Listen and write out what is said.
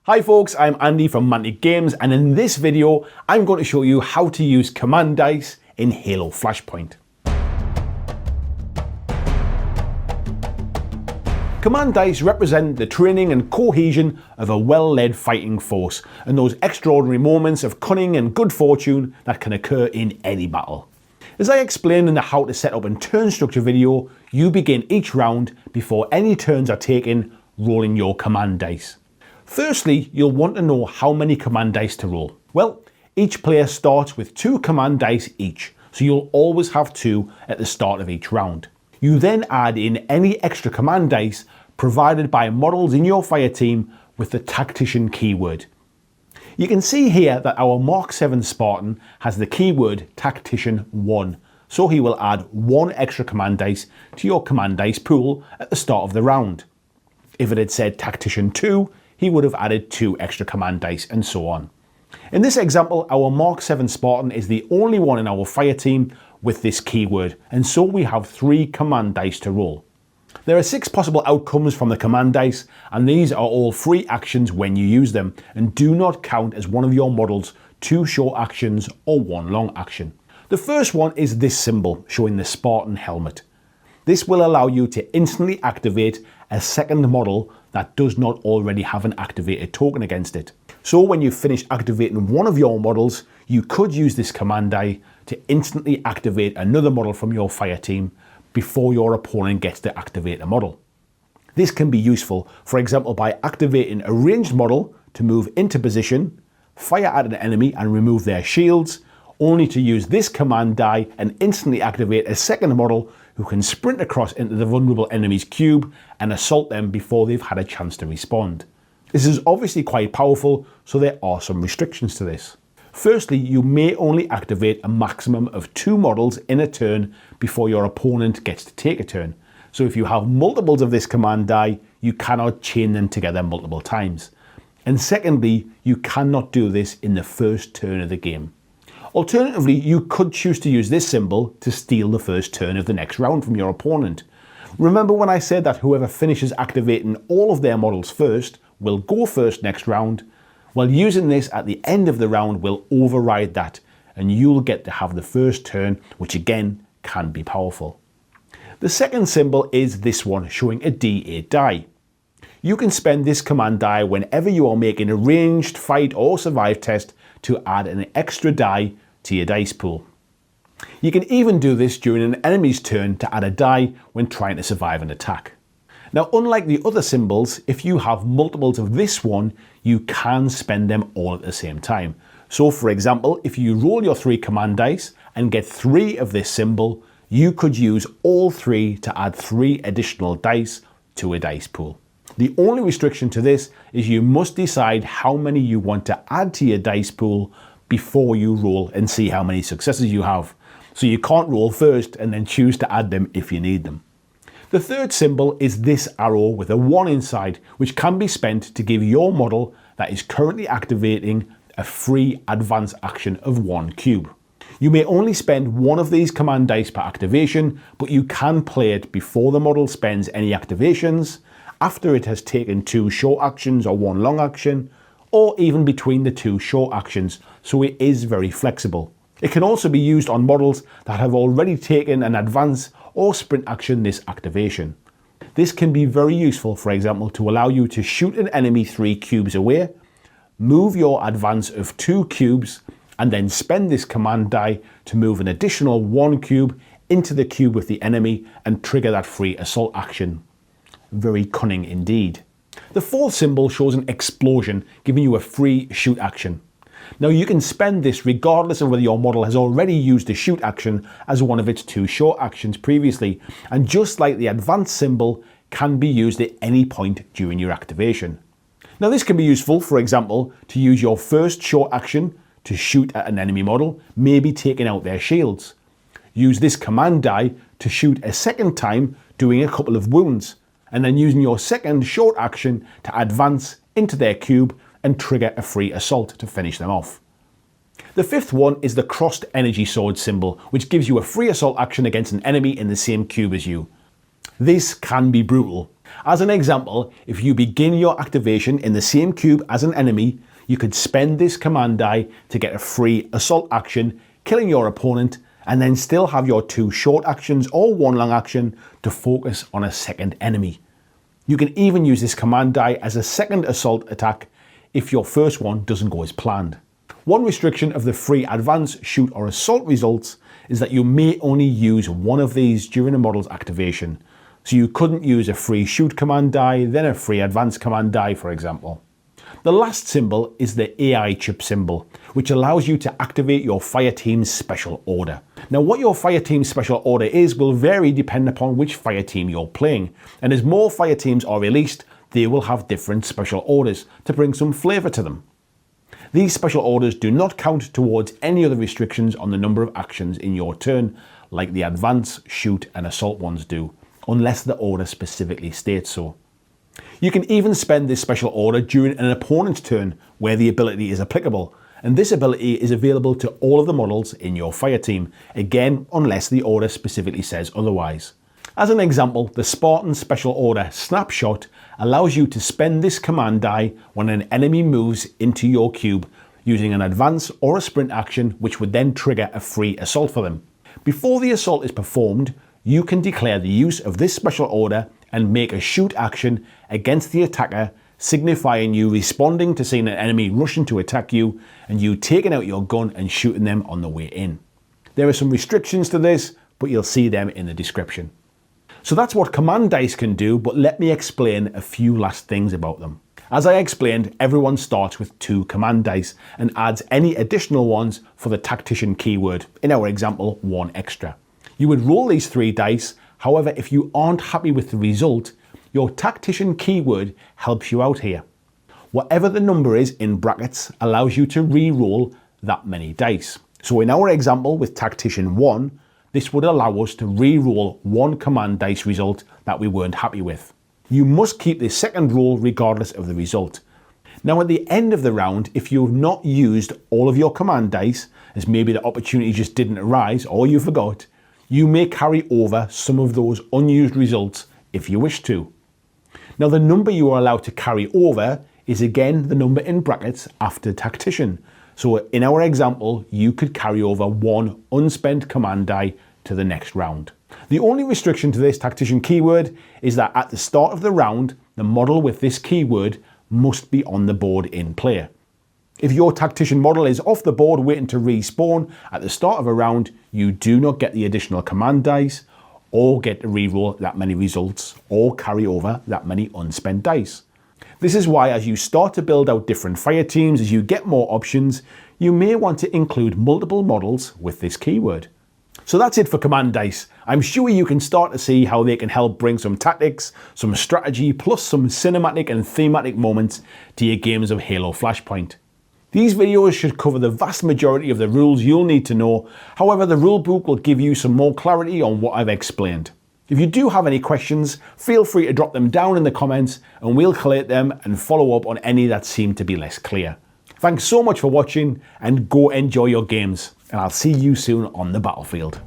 Hi folks, I'm Andy from Mantic Games, and in this video I'm going to show you how to use command dice in Halo Flashpoint. Command dice represent the training and cohesion of a well-led fighting force and those extraordinary moments of cunning and good fortune that can occur in any battle. As I explained in the how to set up and turn structure video, you begin each round before any turns are taken rolling your command dice. Firstly, you'll want to know how many command dice to roll. Well, each player starts with 2 command dice each, so you'll always have 2 at the start of each round. You then add in any extra command dice provided by models in your fire team with the Tactician keyword. You can see here that our Mark 7 Spartan has the keyword Tactician 1, so he will add 1 extra command dice to your command dice pool at the start of the round. If it had said Tactician 2, he would have added 2 extra command dice and so on. In this example, our Mark 7 Spartan is the only one in our fire team with this keyword, and so we have 3 command dice to roll. There are 6 possible outcomes from the command dice, and these are all free actions when you use them, and do not count as one of your model's 2 short actions or 1 long action. The first one is this symbol showing the Spartan helmet. This will allow you to instantly activate a second model that does not already have an activated token against it. So when you finish activating one of your models, you could use this command die to instantly activate another model from your fire team before your opponent gets to activate a model. This can be useful, for example, by activating a ranged model to move into position, fire at an enemy and remove their shields, only to use this command die and instantly activate a second model who can sprint across into the vulnerable enemy's cube and assault them before they've had a chance to respond. This is obviously quite powerful, so there are some restrictions to this. Firstly, you may only activate a maximum of 2 models in a turn before your opponent gets to take a turn. So if you have multiples of this command die, you cannot chain them together multiple times. And secondly, you cannot do this in the first turn of the game. Alternatively, you could choose to use this symbol to steal the first turn of the next round from your opponent. Remember when I said that whoever finishes activating all of their models first will go first next round? Well, using this at the end of the round will override that, and you'll get to have the first turn, which again can be powerful. The second symbol is this one, showing a D8 die. You can spend this command die whenever you are making a ranged fight or survive test to add an extra die to your dice pool. You can even do this during an enemy's turn to add a die when trying to survive an attack. Now, unlike the other symbols, if you have multiples of this one, you can spend them all at the same time. So for example, if you roll your 3 command dice and get 3 of this symbol, you could use all 3 to add 3 additional dice to a dice pool. The only restriction to this is you must decide how many you want to add to your dice pool before you roll and see how many successes you have. So you can't roll first and then choose to add them if you need them. The third symbol is this arrow with a 1 inside, which can be spent to give your model that is currently activating a free advance action of 1 cube. You may only spend 1 of these command dice per activation, but you can play it before the model spends any activations, after it has taken 2 short actions or 1 long action, or even between the 2 short actions, so it is very flexible. It can also be used on models that have already taken an advance or sprint action this activation. This can be very useful, for example, to allow you to shoot an enemy 3 cubes away, move your advance of 2 cubes, and then spend this command die to move an additional 1 cube into the cube with the enemy and trigger that free assault action. Very cunning indeed. The fourth symbol shows an explosion, giving you a free shoot action. Now you can spend this regardless of whether your model has already used the shoot action as one of its 2 short actions previously, and just like the advance symbol, can be used at any point during your activation. Now this can be useful, for example, to use your first short action to shoot at an enemy model, maybe taking out their shields. Use this command die to shoot a second time, doing a couple of wounds, and then using your second short action to advance into their cube and trigger a free assault to finish them off. The fifth one is the crossed energy sword symbol, which gives you a free assault action against an enemy in the same cube as you. This can be brutal. As an example, if you begin your activation in the same cube as an enemy, you could spend this command die to get a free assault action, killing your opponent, and then still have your 2 short actions or 1 long action to focus on a second enemy. You can even use this command die as a second assault attack if your first one doesn't go as planned. One restriction of the free advance, shoot or assault results is that you may only use one of these during a model's activation. So you couldn't use a free shoot command die, then a free advance command die, for example. The last symbol is the AI chip symbol, which allows you to activate your fireteam's special order. Now, what your fireteam's special order is will vary depending upon which fireteam you're playing, and as more fireteams are released, they will have different special orders to bring some flavour to them. These special orders do not count towards any other restrictions on the number of actions in your turn, like the advance, shoot and assault ones do, unless the order specifically states so. You can even spend this special order during an opponent's turn where the ability is applicable, and this ability is available to all of the models in your fireteam, again unless the order specifically says otherwise. As an example, the Spartan special order Snapshot allows you to spend this command die when an enemy moves into your cube using an advance or a sprint action, which would then trigger a free assault for them. Before the assault is performed, you can declare the use of this special order and make a shoot action against the attacker, signifying you responding to seeing an enemy rushing to attack you and you taking out your gun and shooting them on the way in. There are some restrictions to this, but you'll see them in the description. So that's what command dice can do, but let me explain a few last things about them. As I explained, everyone starts with 2 command dice and adds any additional ones for the Tactician keyword, in our example 1 extra. You would roll these 3 dice, however if you aren't happy with the result, your Tactician keyword helps you out here. Whatever the number is in brackets allows you to re-roll that many dice. So in our example with Tactician 1, this would allow us to re-roll 1 command dice result that we weren't happy with. You must keep this second roll regardless of the result. Now at the end of the round, if you've not used all of your command dice, as maybe the opportunity just didn't arise or you forgot, you may carry over some of those unused results if you wish to. Now the number you are allowed to carry over is again the number in brackets after Tactician. So in our example, you could carry over 1 unspent command die to the next round. The only restriction to this Tactician keyword is that at the start of the round, the model with this keyword must be on the board in play. If your Tactician model is off the board waiting to respawn at the start of a round, you do not get the additional command dice, or get to reroll that many results, or carry over that many unspent dice. This is why as you start to build out different fire teams, as you get more options, you may want to include multiple models with this keyword. So that's it for command dice. I'm sure you can start to see how they can help bring some tactics, some strategy, plus some cinematic and thematic moments to your games of Halo Flashpoint. These videos should cover the vast majority of the rules you'll need to know, however the rulebook will give you some more clarity on what I've explained. If you do have any questions, feel free to drop them down in the comments and we'll collate them and follow up on any that seem to be less clear. Thanks so much for watching and go enjoy your games, and I'll see you soon on the battlefield.